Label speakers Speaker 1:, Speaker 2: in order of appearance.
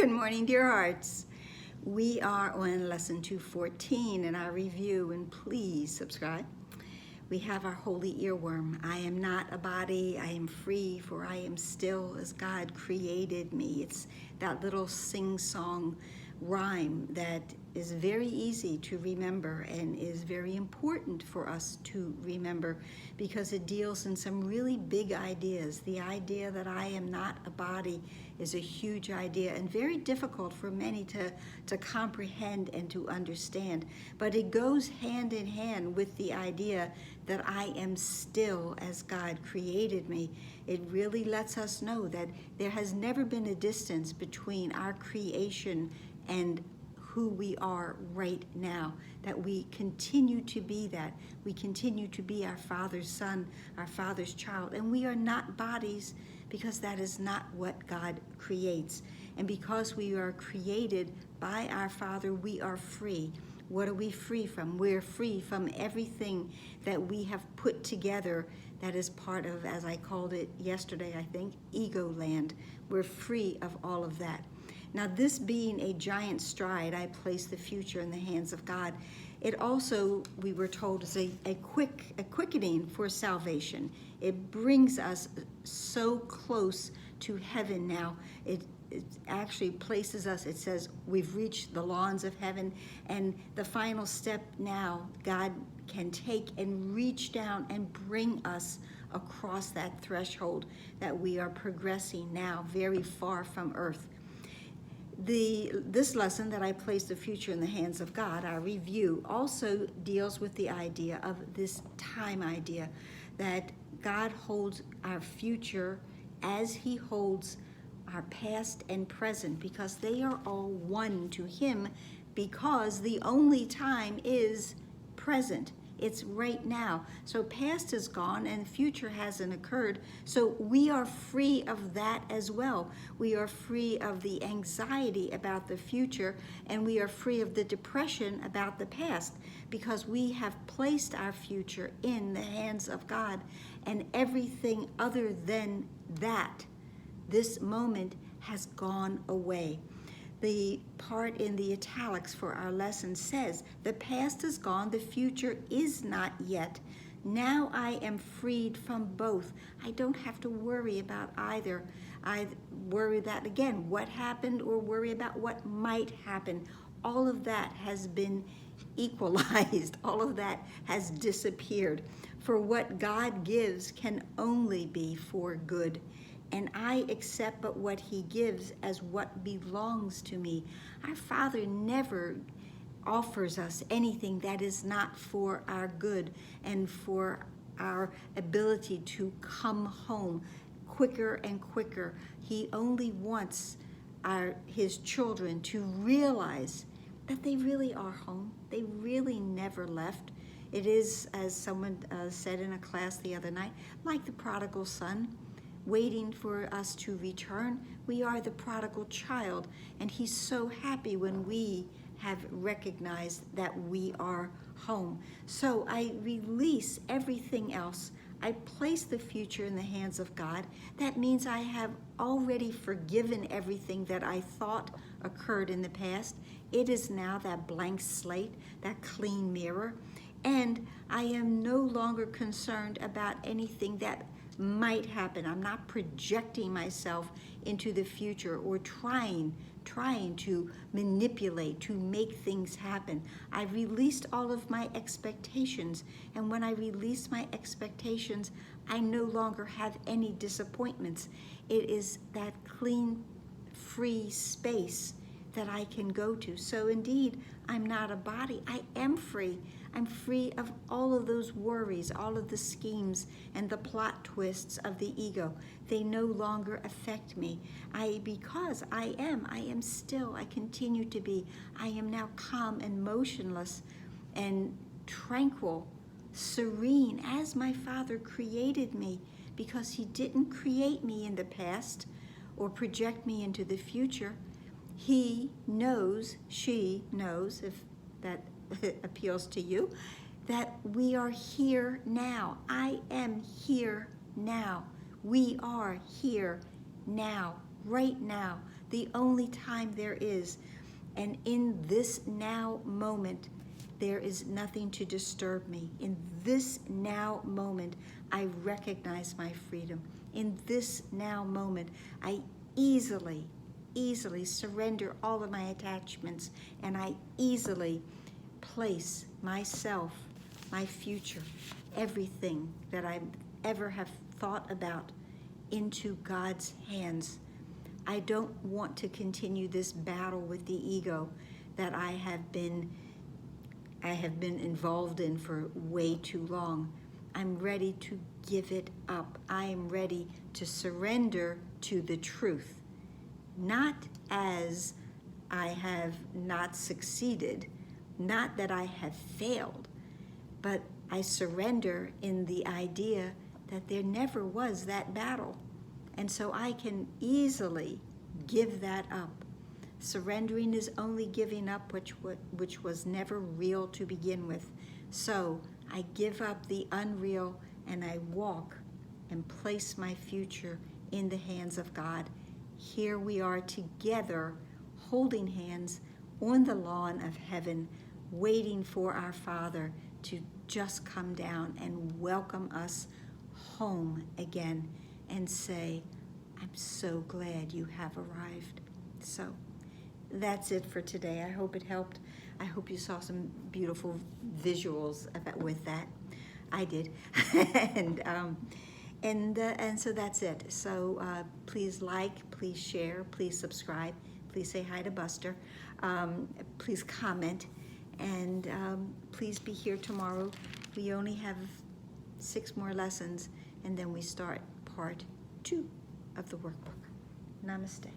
Speaker 1: Good morning, dear hearts. We are on lesson 214 in our review, and please subscribe. We have our holy earworm. I am not a body, I am free, for I am still as God created me. It's that little sing-song rhyme that is very easy to remember and is very important for us to remember because it deals in some really big ideas. The idea that I am not a body is a huge idea and very difficult for many to comprehend and to understand. But it goes hand in hand with the idea that I am still as God created me. It really lets us know that there has never been a distance between our creation and who we are right now, that we continue to be that. We continue to be our Father's son, our Father's child, and we are not bodies because that is not what God creates. And because we are created by our Father, we are free. What are we free from? We're free from everything that we have put together that is part of, as I called it yesterday, I think, ego land. We're free of all of that. Now, this being a giant stride, I place the future in the hands of God. It also, we were told, is a quickening for salvation. It brings us so close to heaven now. It actually places us, it says, we've reached the lawns of heaven, and the final step now, God can take and reach down and bring us across that threshold that we are progressing now very far from earth. This lesson that I place the future in the hands of God, our review, also deals with the idea of this time idea, that God holds our future as He holds our past and present, because they are all one to Him, because the only time is present. It's right now. So past is gone and future hasn't occurred. So we are free of that as well. We are free of the anxiety about the future, and we are free of the depression about the past, because we have placed our future in the hands of God, and everything other than that, this moment, has gone away. The part in the italics for our lesson says, the past is gone, the future is not yet. Now I am freed from both. I don't have to worry about either. I worry that, again, what happened, or worry about what might happen. All of that has been equalized. All of that has disappeared. For what God gives can only be for good. And I accept but what He gives as what belongs to me. Our Father never offers us anything that is not for our good and for our ability to come home quicker and quicker. He only wants His children to realize that they really are home. They really never left. It is, as someone said in a class the other night, like the prodigal son, waiting for us to return. We are the prodigal child, and He's so happy when we have recognized that we are home. So I release everything else. I place the future in the hands of God. That means I have already forgiven everything that I thought occurred in the past. It is now that blank slate, that clean mirror, and I am no longer concerned about anything that might happen. I'm not projecting myself into the future or trying to manipulate, to make things happen. I released all of my expectations, and when I release my expectations, I no longer have any disappointments. It is that clean, free space that I can go to. So indeed, I'm not a body. I am free. I'm free of all of those worries, all of the schemes and the plot twists of the ego. They no longer affect me. Because I am still, I continue to be. I am now calm and motionless and tranquil, serene, as my Father created me, because He didn't create me in the past or project me into the future. He knows, she knows, if that appeals to you, that we are here now. I am here now. We are here now, right now. the only time there is. And in this now moment, there is nothing to disturb me. In this now moment, I recognize my freedom. In this now moment, I easily surrender all of my attachments, and I easily place myself, my future, everything that I ever have thought about into God's hands. I don't want to continue this battle with the ego that I have been involved in for way too long. I'm ready to give it up. I am ready to surrender to the truth. Not as I have not succeeded, not that I have failed, but I surrender in the idea that there never was that battle. And so I can easily give that up. Surrendering is only giving up which was never real to begin with. So I give up the unreal and I walk and place my future in the hands of God. Here we are together, holding hands on the lawn of heaven, waiting for our Father to just come down and welcome us home again and say, I'm so glad you have arrived. So that's it for today. I hope it helped. I hope you saw some beautiful visuals with that. I did. And so that's it. So please like, please share, please subscribe, please say hi to Buster, please comment, and please be here tomorrow. We only have 6 more lessons, and then we start part 2 of the workbook. Namaste.